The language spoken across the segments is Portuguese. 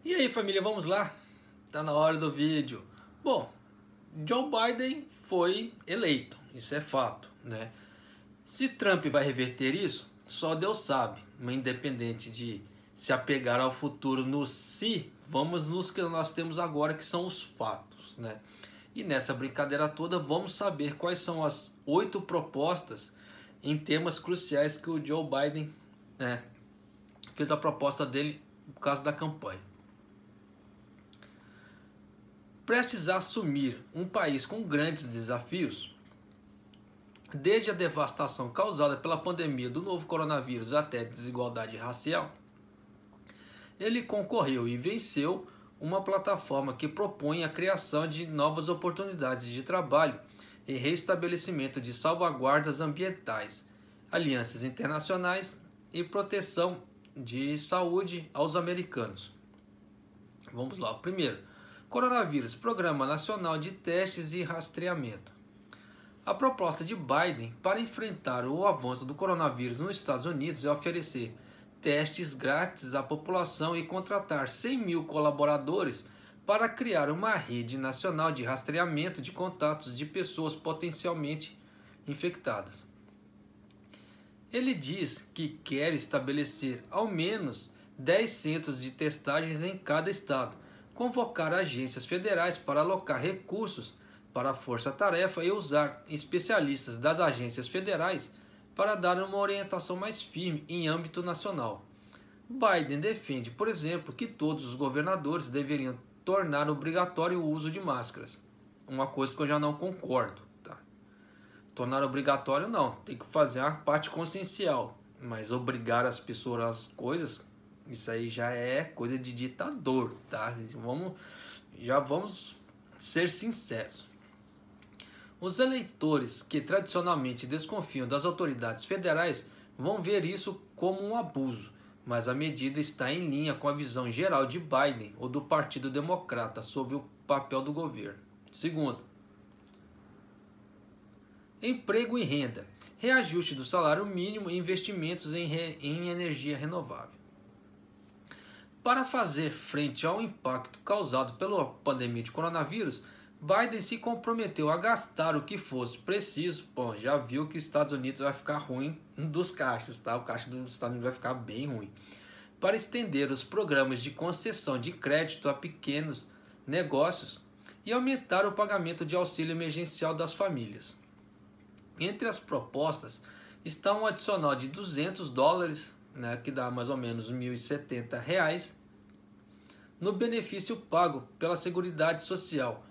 E aí, família, vamos lá? Tá na hora do vídeo. Bom, Joe Biden foi eleito, isso é fato, né? Se Trump vai reverter isso, só Deus sabe. Mas independente de se apegar ao futuro no si, vamos nos que nós temos agora, que são os fatos, né? E nessa brincadeira toda, vamos saber quais são as 8 propostas em temas cruciais que o Joe Biden, né, fez a proposta dele por causa da campanha. Prestes a assumir um país com grandes desafios, desde a devastação causada pela pandemia do novo coronavírus até a desigualdade racial, ele concorreu e venceu uma plataforma que propõe a criação de novas oportunidades de trabalho e restabelecimento de salvaguardas ambientais, alianças internacionais e proteção de saúde aos americanos. Vamos lá, o primeiro. Coronavírus, Programa Nacional de Testes e Rastreamento. A proposta de Biden para enfrentar o avanço do coronavírus nos Estados Unidos é oferecer testes grátis à população e contratar 100 mil colaboradores para criar uma rede nacional de rastreamento de contatos de pessoas potencialmente infectadas. Ele diz que quer estabelecer ao menos 10 centros de testagens em cada estado, convocar agências federais para alocar recursos para a força-tarefa e usar especialistas das agências federais para dar uma orientação mais firme em âmbito nacional. Biden defende, por exemplo, que todos os governadores deveriam tornar obrigatório o uso de máscaras. Uma coisa que eu já não concordo. Tá? Tornar obrigatório não, tem que fazer a parte consciencial, mas obrigar as pessoas às coisas, isso aí já é coisa de ditador, tá? Já vamos ser sinceros. Os eleitores que tradicionalmente desconfiam das autoridades federais vão ver isso como um abuso, mas a medida está em linha com a visão geral de Biden ou do Partido Democrata sobre o papel do governo. Segundo, emprego e renda, reajuste do salário mínimo e investimentos em energia renovável. Para fazer frente ao impacto causado pela pandemia de coronavírus, Biden se comprometeu a gastar o que fosse preciso. Bom, já viu que os Estados Unidos vai ficar ruim dos caixas, tá? O caixa dos Estados Unidos vai ficar bem ruim. Para estender os programas de concessão de crédito a pequenos negócios e aumentar o pagamento de auxílio emergencial das famílias. Entre as propostas está um adicional de $200, né, que dá mais ou menos R$ 1.070, no benefício pago pela Seguridade Social,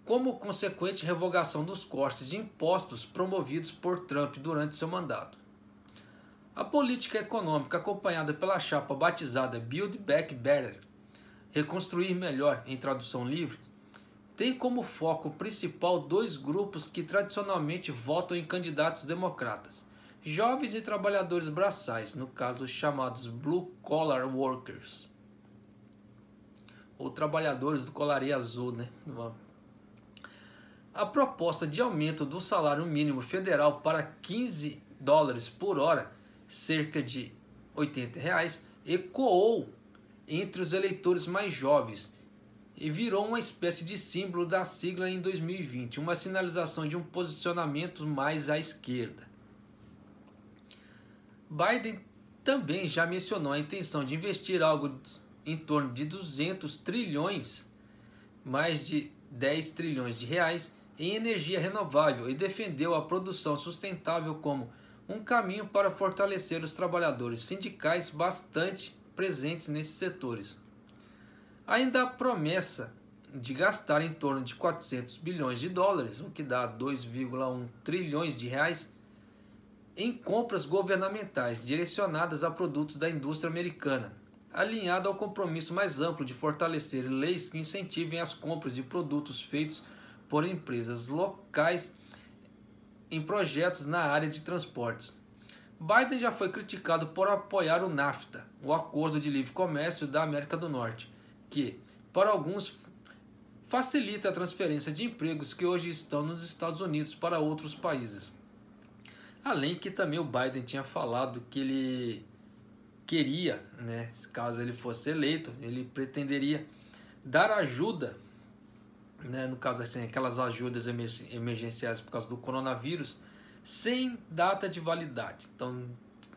como consequente revogação dos cortes de impostos promovidos por Trump durante seu mandato. A política econômica acompanhada pela chapa batizada Build Back Better, Reconstruir Melhor em tradução livre, tem como foco principal dois grupos que tradicionalmente votam em candidatos democratas: jovens e trabalhadores braçais, no caso chamados Blue Collar Workers, ou trabalhadores do colarinho azul, né? A proposta de aumento do salário mínimo federal para $15 por hora, cerca de R$ 80, ecoou entre os eleitores mais jovens e virou uma espécie de símbolo da sigla em 2020, uma sinalização de um posicionamento mais à esquerda. Biden também já mencionou a intenção de investir algo em torno de 200 trilhões, mais de 10 trilhões de reais, em energia renovável e defendeu a produção sustentável como um caminho para fortalecer os trabalhadores sindicais bastante presentes nesses setores. Ainda há promessa de gastar em torno de 400 bilhões de dólares, o que dá 2,1 trilhões de reais, em compras governamentais direcionadas a produtos da indústria americana, alinhado ao compromisso mais amplo de fortalecer leis que incentivem as compras de produtos feitos por empresas locais em projetos na área de transportes. Biden já foi criticado por apoiar o NAFTA, o Acordo de Livre Comércio da América do Norte, que, para alguns, facilita a transferência de empregos que hoje estão nos Estados Unidos para outros países. Além que também o Biden tinha falado que ele queria, né, caso ele fosse eleito, ele pretenderia dar ajuda, né, no caso assim, aquelas ajudas emergenciais por causa do coronavírus, sem data de validade.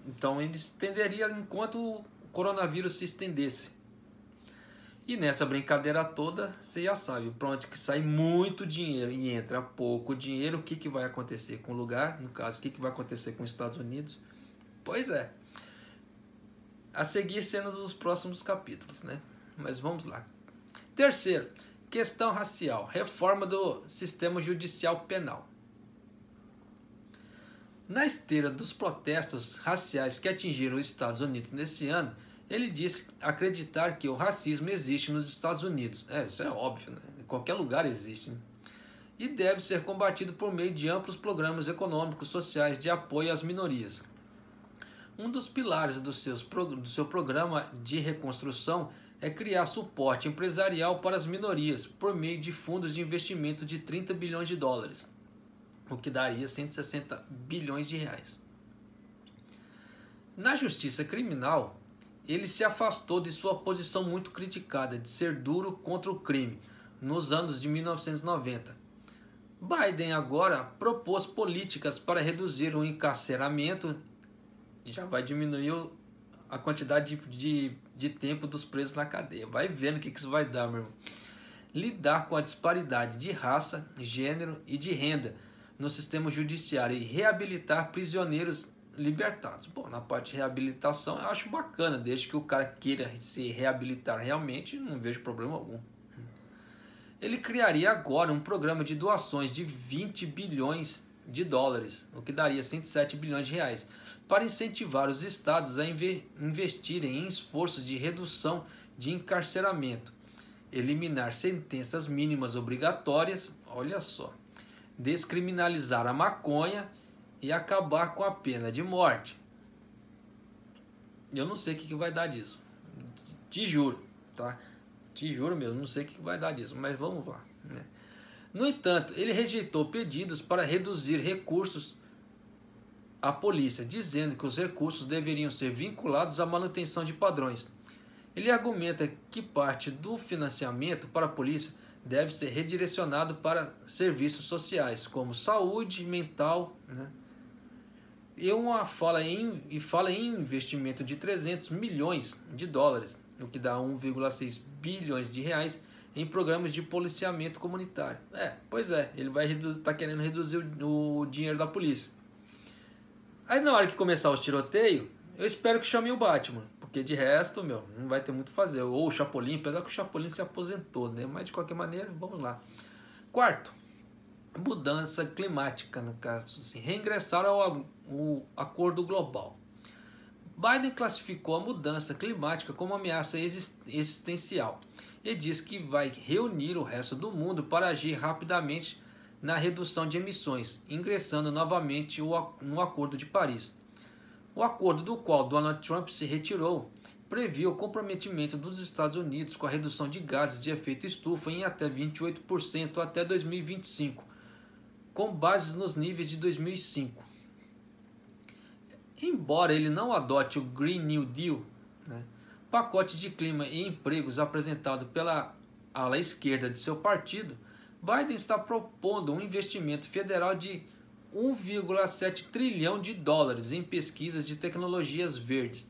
Então ele estenderia enquanto o coronavírus se estendesse. E nessa brincadeira toda, você já sabe, para onde que sai muito dinheiro e entra pouco dinheiro, o que vai acontecer com o lugar? No caso, o que vai acontecer com os Estados Unidos? Pois é, a seguir cenas dos próximos capítulos, né? Mas vamos lá. Terceiro, questão racial, reforma do sistema judicial penal. Na esteira dos protestos raciais que atingiram os Estados Unidos nesse ano, ele disse acreditar que o racismo existe nos Estados Unidos. Isso é óbvio, né? Em qualquer lugar existe, né? E deve ser combatido por meio de amplos programas econômicos, sociais de apoio às minorias. Um dos pilares do seu programa de reconstrução é criar suporte empresarial para as minorias por meio de fundos de investimento de 30 bilhões de dólares, o que daria 160 bilhões de reais. Na justiça criminal, ele se afastou de sua posição muito criticada de ser duro contra o crime nos anos de 1990. Biden agora propôs políticas para reduzir o encarceramento, já vai diminuir a quantidade de tempo dos presos na cadeia. Vai vendo o que isso vai dar, meu irmão. Lidar com a disparidade de raça, gênero e de renda no sistema judiciário e reabilitar prisioneiros libertados. Bom, na parte de reabilitação eu acho bacana, desde que o cara queira se reabilitar realmente, não vejo problema algum. Ele criaria agora um programa de doações de 20 bilhões de dólares, o que daria 107 bilhões de reais, para incentivar os estados a investirem em esforços de redução de encarceramento, eliminar sentenças mínimas obrigatórias, olha só, descriminalizar a maconha e acabar com a pena de morte. Eu não sei o que vai dar disso. Te juro, tá? Te juro mesmo, não sei o que vai dar disso, mas vamos lá, né? No entanto, ele rejeitou pedidos para reduzir recursos à polícia, dizendo que os recursos deveriam ser vinculados à manutenção de padrões. Ele argumenta que parte do financiamento para a polícia deve ser redirecionado para serviços sociais, como saúde mental, né? Fala em investimento de 300 milhões de dólares, o que dá 1,6 bilhões de reais em programas de policiamento comunitário. Pois é, ele tá querendo reduzir o dinheiro da polícia. Aí na hora que começar os tiroteios, eu espero que chame o Batman, porque de resto, não vai ter muito a fazer. Ou o Chapolin, apesar que o Chapolin se aposentou, né? Mas de qualquer maneira, vamos lá. Quarto, mudança climática, no caso, assim, reingressar ao acordo global. Biden classificou a mudança climática como ameaça existencial e diz que vai reunir o resto do mundo para agir rapidamente na redução de emissões, ingressando novamente no Acordo de Paris. O acordo do qual Donald Trump se retirou previa o comprometimento dos Estados Unidos com a redução de gases de efeito estufa em até 28% até 2025, com bases nos níveis de 2005. Embora ele não adote o Green New Deal, né, pacote de clima e empregos apresentado pela ala esquerda de seu partido, Biden está propondo um investimento federal de 1,7 trilhão de dólares em pesquisas de tecnologias verdes,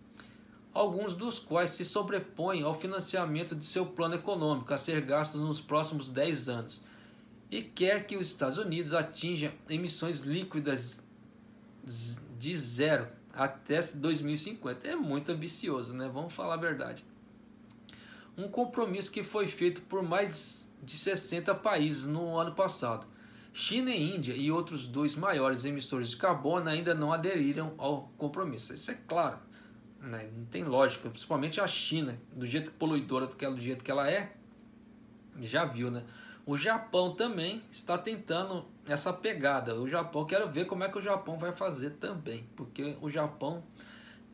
alguns dos quais se sobrepõem ao financiamento de seu plano econômico a ser gasto nos próximos 10 anos, e quer que os Estados Unidos atinjam emissões líquidas de zero até 2050. É muito ambicioso, né? Vamos falar a verdade. Um compromisso que foi feito por mais de 60 países no ano passado. China e Índia e outros dois maiores emissores de carbono ainda não aderiram ao compromisso. Isso é claro, né? Não tem lógica, principalmente a China, do jeito poluidora do jeito que ela é, já viu, né? O Japão também está tentando essa pegada. O Japão, quero ver como é que o Japão vai fazer também, porque o Japão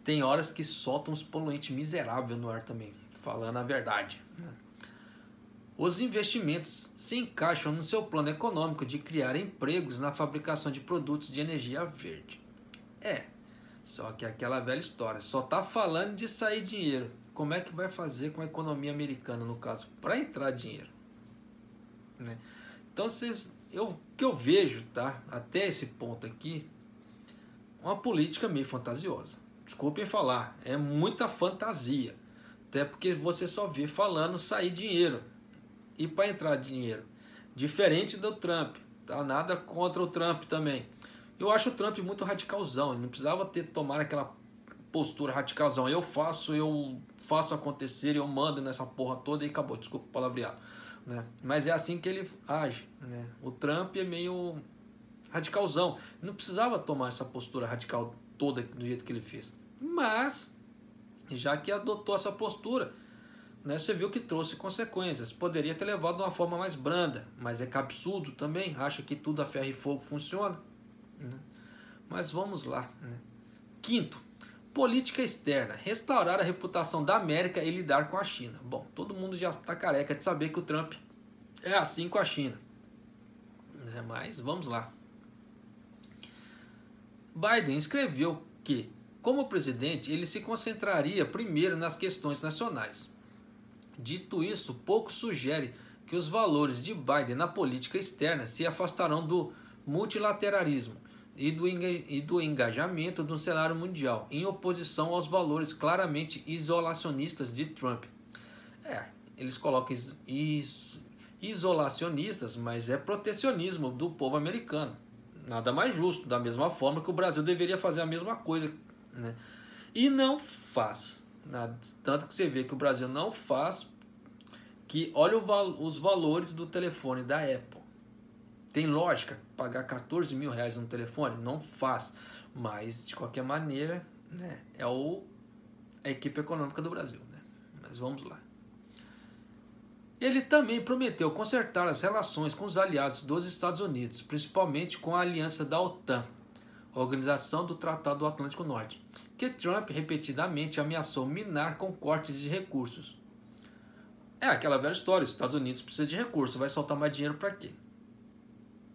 tem horas que soltam uns poluentes miseráveis no ar também, falando a verdade, né? Os investimentos se encaixam no seu plano econômico de criar empregos na fabricação de produtos de energia verde. Só que é aquela velha história, só tá falando de sair dinheiro. Como é que vai fazer com a economia americana, no caso, para entrar dinheiro? Né? Então, o que eu vejo, tá? Até esse ponto aqui, uma política meio fantasiosa. Desculpem falar, é muita fantasia. Até porque você só vê falando sair dinheiro. E para entrar dinheiro. Diferente do Trump, tá? Nada contra o Trump também. Eu acho o Trump muito radicalzão. Ele não precisava tomar aquela postura radicalzão. Eu faço acontecer, eu mando nessa porra toda e acabou. Desculpa o palavreado. Né? Mas é assim que ele age. Né? O Trump é meio radicalzão. Ele não precisava tomar essa postura radical toda do jeito que ele fez. Mas, já que adotou essa postura, né, você viu que trouxe consequências. Poderia ter levado de uma forma mais branda, mas é cabeçudo também. Acha que tudo a ferro e fogo funciona. Né? Mas vamos lá. Né? Quinto, política externa. Restaurar a reputação da América e lidar com a China. Bom, todo mundo já está careca de saber que o Trump é assim com a China. Né? Mas vamos lá. Biden escreveu que, como presidente, ele se concentraria primeiro nas questões nacionais. Dito isso, pouco sugere que os valores de Biden na política externa se afastarão do multilateralismo e do engajamento no cenário mundial, em oposição aos valores claramente isolacionistas de Trump. Eles colocam isolacionistas, mas é protecionismo do povo americano. Nada mais justo, da mesma forma que o Brasil deveria fazer a mesma coisa. Né? E não faz. Tanto que você vê que o Brasil não faz, que olha os valores do telefone da Apple. Tem lógica pagar 14 mil reais no telefone? Não faz. Mas, de qualquer maneira, né, é a equipe econômica do Brasil. Né? Mas vamos lá. Ele também prometeu consertar as relações com os aliados dos Estados Unidos, principalmente com a aliança da OTAN, Organização do Tratado do Atlântico Norte, que Trump repetidamente ameaçou minar com cortes de recursos. É aquela velha história, os Estados Unidos precisam de recursos, vai soltar mais dinheiro para quê?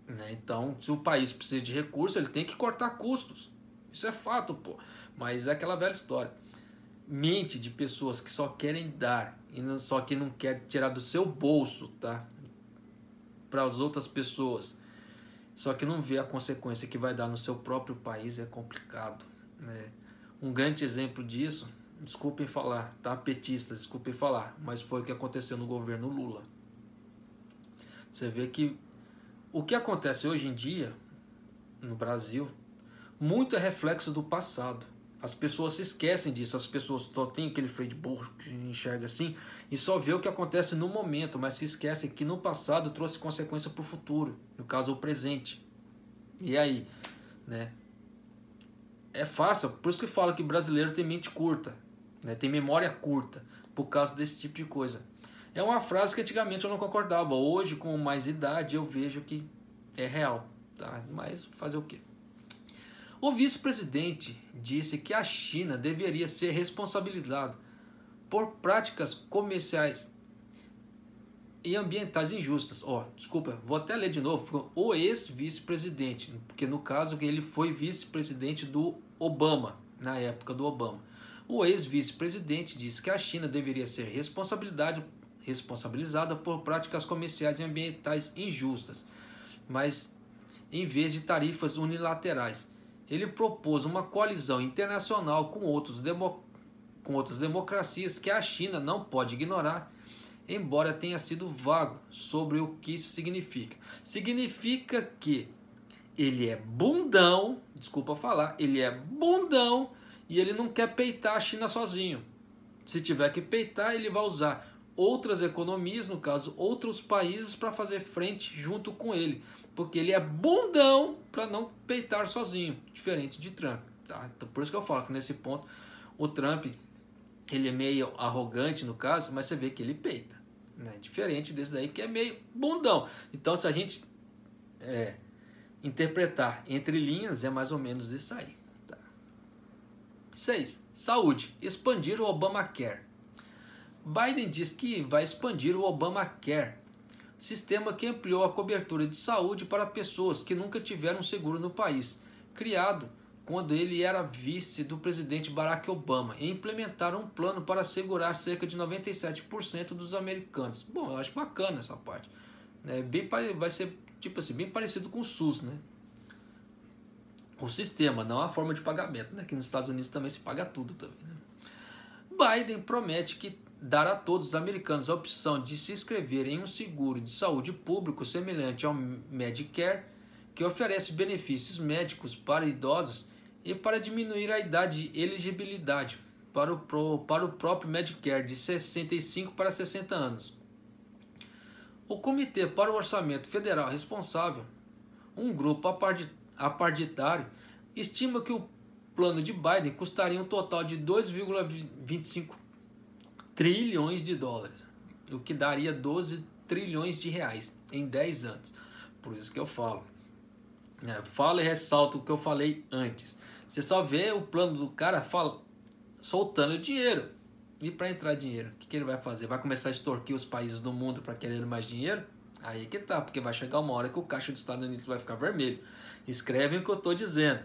Né? Então, se o país precisa de recursos, ele tem que cortar custos. Isso é fato, pô. Mas é aquela velha história. Mente de pessoas que só querem dar, e só que não quer tirar do seu bolso, tá? Para as outras pessoas. Só que não vê a consequência que vai dar no seu próprio país, é complicado. Né? Um grande exemplo disso, desculpem falar, tá? Petistas, desculpem falar, mas foi o que aconteceu no governo Lula. Você vê que o que acontece hoje em dia, no Brasil, muito é reflexo do passado. As pessoas se esquecem disso, as pessoas só têm aquele freio de burro que enxerga assim e só vê o que acontece no momento, mas se esquecem que no passado trouxe consequência para o futuro, no caso o presente. E aí, né? É fácil, por isso que fala que brasileiro tem mente curta, né? Tem memória curta, por causa desse tipo de coisa. É uma frase que antigamente eu não concordava, hoje com mais idade eu vejo que é real, tá? Mas fazer o quê? O vice-presidente disse que a China deveria ser responsabilizada por práticas comerciais e ambientais injustas. Desculpa, vou até ler de novo. O ex-vice-presidente, porque no caso ele foi vice-presidente do Obama, na época do Obama. O ex-vice-presidente disse que a China deveria ser responsabilizada por práticas comerciais e ambientais injustas, mas em vez de tarifas unilaterais. Ele propôs uma coalizão internacional com outras democracias que a China não pode ignorar, embora tenha sido vago sobre o que isso significa. Significa que ele é bundão, desculpa falar, ele é bundão e ele não quer peitar a China sozinho. Se tiver que peitar, ele vai usar outras economias, no caso, outros países para fazer frente junto com ele. Porque ele é bundão para não peitar sozinho, diferente de Trump. Tá? Então, por isso que eu falo que nesse ponto o Trump ele é meio arrogante no caso, mas você vê que ele peita. Né? Diferente desse daí que é meio bundão. Então se a gente interpretar entre linhas é mais ou menos isso aí. Tá? 6. Saúde. Expandir o Obamacare. Biden diz que vai expandir o Obamacare, sistema que ampliou a cobertura de saúde para pessoas que nunca tiveram seguro no país, criado quando ele era vice do presidente Barack Obama, e implementaram um plano para assegurar cerca de 97% dos americanos. Bom, eu acho bacana essa parte. Vai ser tipo assim, bem parecido com o SUS, né? O sistema, não a forma de pagamento, né? Que nos Estados Unidos também se paga tudo também, né? Biden promete que dar a todos os americanos a opção de se inscrever em um seguro de saúde público semelhante ao Medicare, que oferece benefícios médicos para idosos e para diminuir a idade de elegibilidade para o próprio Medicare de 65 para 60 anos. O Comitê para o Orçamento Federal responsável, um grupo apartidário, estima que o plano de Biden custaria um total de 2,25 trilhões de dólares, o que daria 12 trilhões de reais em 10 anos. Por isso que eu falo. Falo e ressalto o que eu falei antes. Você só vê o plano do cara soltando dinheiro. E para entrar dinheiro, o que ele vai fazer? Vai começar a extorquir os países do mundo para querer mais dinheiro? Aí que tá, porque vai chegar uma hora que o caixa dos Estados Unidos vai ficar vermelho. Escrevem o que eu estou dizendo.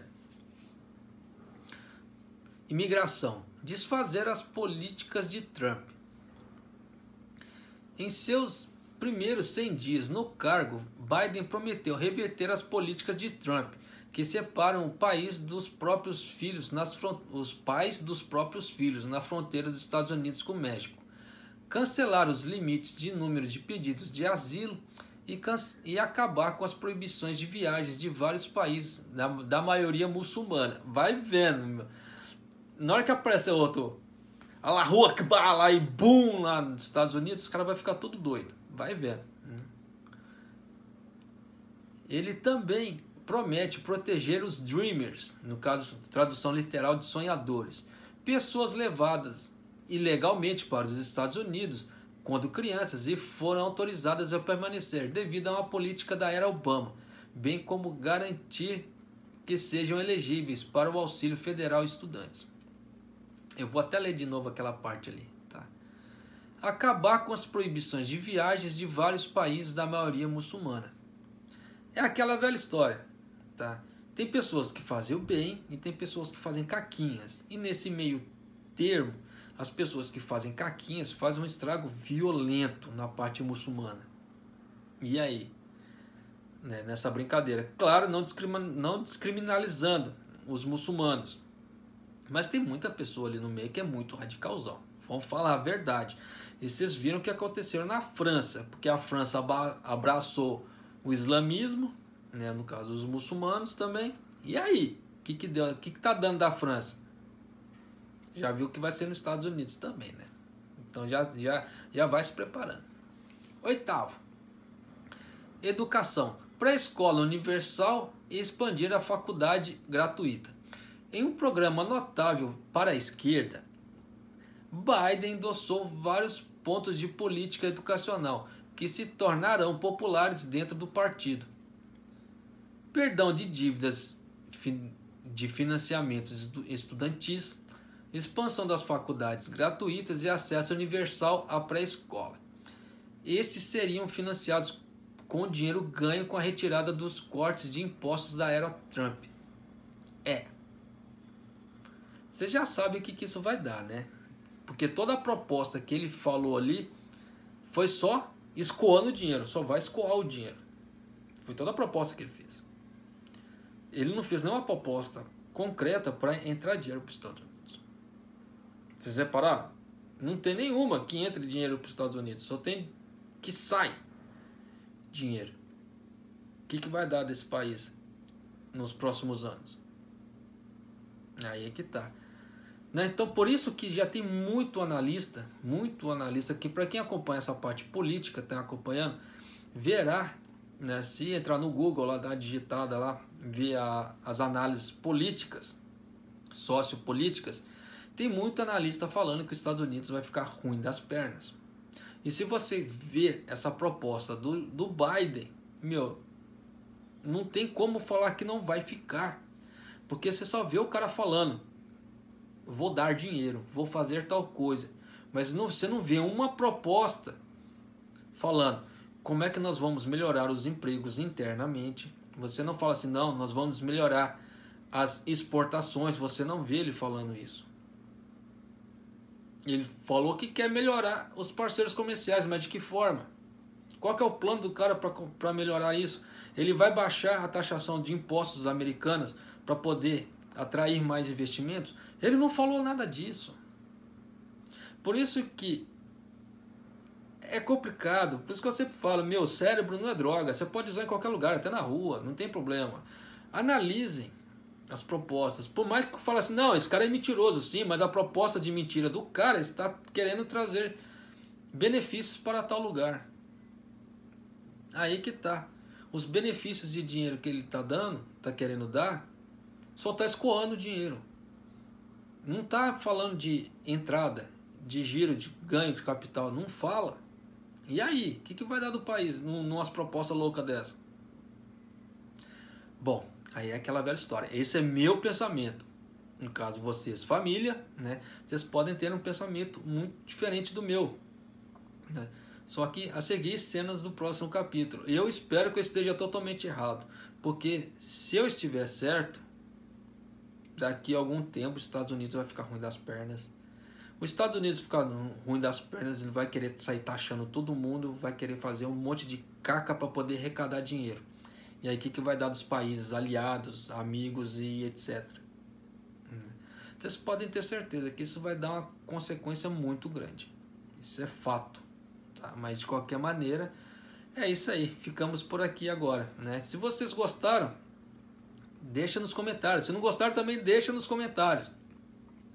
Imigração. Desfazer as políticas de Trump. Em seus primeiros 100 dias no cargo, Biden prometeu reverter as políticas de Trump, que separam o país dos próprios filhos, os pais dos próprios filhos na fronteira dos Estados Unidos com o México, cancelar os limites de número de pedidos de asilo e acabar com as proibições de viagens de vários países da maioria muçulmana. Vai vendo, meu. Na hora que aparece outro Allahu Akbar lá e boom lá nos Estados Unidos, os caras vão ficar todo doido. Vai vendo. Ele também promete proteger os Dreamers, no caso, tradução literal de sonhadores, pessoas levadas ilegalmente para os Estados Unidos quando crianças e foram autorizadas a permanecer devido a uma política da era Obama, bem como garantir que sejam elegíveis para o auxílio federal estudantes. Eu vou até ler de novo aquela parte ali. Tá? Acabar com as proibições de viagens de vários países da maioria muçulmana. É aquela velha história. Tá? Tem pessoas que fazem o bem e tem pessoas que fazem caquinhas. E nesse meio termo, as pessoas que fazem caquinhas fazem um estrago violento na parte muçulmana. E aí? Nessa brincadeira. Claro, não descriminalizando os muçulmanos. Mas tem muita pessoa ali no meio que é muito radicalzão. Vamos falar a verdade. E vocês viram o que aconteceu na França. Porque a França abraçou o islamismo, né, no caso os muçulmanos também. E aí? O que deu? O que tá dando da França? Já viu que vai ser nos Estados Unidos também, né? Então já vai se preparando. 8º. Educação. Pré-escola universal e expandir a faculdade gratuita. Em um programa notável para a esquerda, Biden endossou vários pontos de política educacional que se tornarão populares dentro do partido. Perdão de dívidas de financiamentos estudantis, expansão das faculdades gratuitas e acesso universal à pré-escola. Estes seriam financiados com dinheiro ganho com a retirada dos cortes de impostos da era Trump. Você já sabe o que isso vai dar, né? Porque toda a proposta que ele falou ali foi só escoando dinheiro, só vai escoar o dinheiro. Foi toda a proposta que ele fez. Ele não fez nenhuma proposta concreta para entrar dinheiro para os Estados Unidos. Vocês repararam? Não tem nenhuma que entre dinheiro para os Estados Unidos, só tem que sai dinheiro. O que vai dar desse país nos próximos anos? Aí é que tá. Então, por isso que já tem muito analista que, para quem acompanha essa parte política, está acompanhando, verá, né, se entrar no Google, lá, dar uma digitada lá, ver as análises políticas, sociopolíticas, tem muito analista falando que os Estados Unidos vai ficar ruim das pernas. E se você ver essa proposta do Biden, não tem como falar que não vai ficar. Porque você só vê o cara falando, vou dar dinheiro, vou fazer tal coisa. Mas você não vê uma proposta falando como é que nós vamos melhorar os empregos internamente. Você não fala assim, não, nós vamos melhorar as exportações, você não vê ele falando isso. Ele falou que quer melhorar os parceiros comerciais, mas de que forma? Qual que é o plano do cara para melhorar isso? Ele vai baixar a taxação de impostos americanos para poder atrair mais investimentos? Ele não falou nada disso. Por isso que é complicado, por isso que eu sempre falo, meu cérebro não é droga, você pode usar em qualquer lugar, até na rua, não tem problema. Analisem as propostas, por mais que eu fale assim, não, esse cara é mentiroso sim, mas a proposta de mentira do cara está querendo trazer benefícios para tal lugar. Aí que tá, os benefícios de dinheiro que ele está dando, está querendo dar, só está escoando dinheiro. Não está falando de entrada, de giro, de ganho de capital, não fala. E aí, o que vai dar do país numas propostas loucas dessa? Bom, aí é aquela velha história. Esse é meu pensamento. No caso, vocês, família, né? Vocês podem ter um pensamento muito diferente do meu, né? Só que a seguir cenas do próximo capítulo. Eu espero que eu esteja totalmente errado. Porque se eu estiver certo, daqui a algum tempo os Estados Unidos vai ficar ruim das pernas. Os Estados Unidos ficar ruim das pernas, ele vai querer sair taxando todo mundo, vai querer fazer um monte de caca para poder arrecadar dinheiro. E aí o que vai dar dos países aliados, amigos e etc. Vocês podem ter certeza que isso vai dar uma consequência muito grande. Isso é fato. Tá? Mas de qualquer maneira, é isso aí. Ficamos por aqui agora, né? Se vocês gostaram, deixa nos comentários. Se não gostaram, também deixa nos comentários.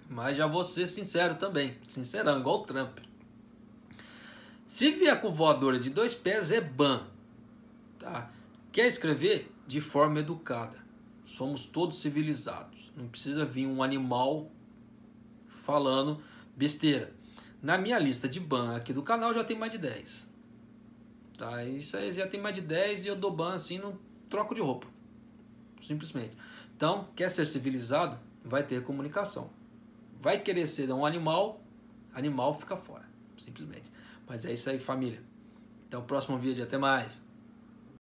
Mas já vou ser sincero também. Sincerão, igual o Trump. Se vier com voadora de 2 pés, é ban. Tá? Quer escrever? De forma educada. Somos todos civilizados. Não precisa vir um animal falando besteira. Na minha lista de ban aqui do canal já tem mais de 10. Tá? Isso aí já tem mais de 10 e eu dou ban assim, não troco de roupa. Simplesmente. Então, quer ser civilizado? Vai ter comunicação. Vai querer ser um animal, animal fica fora, simplesmente. Mas é isso aí, família. Até o próximo vídeo, até mais.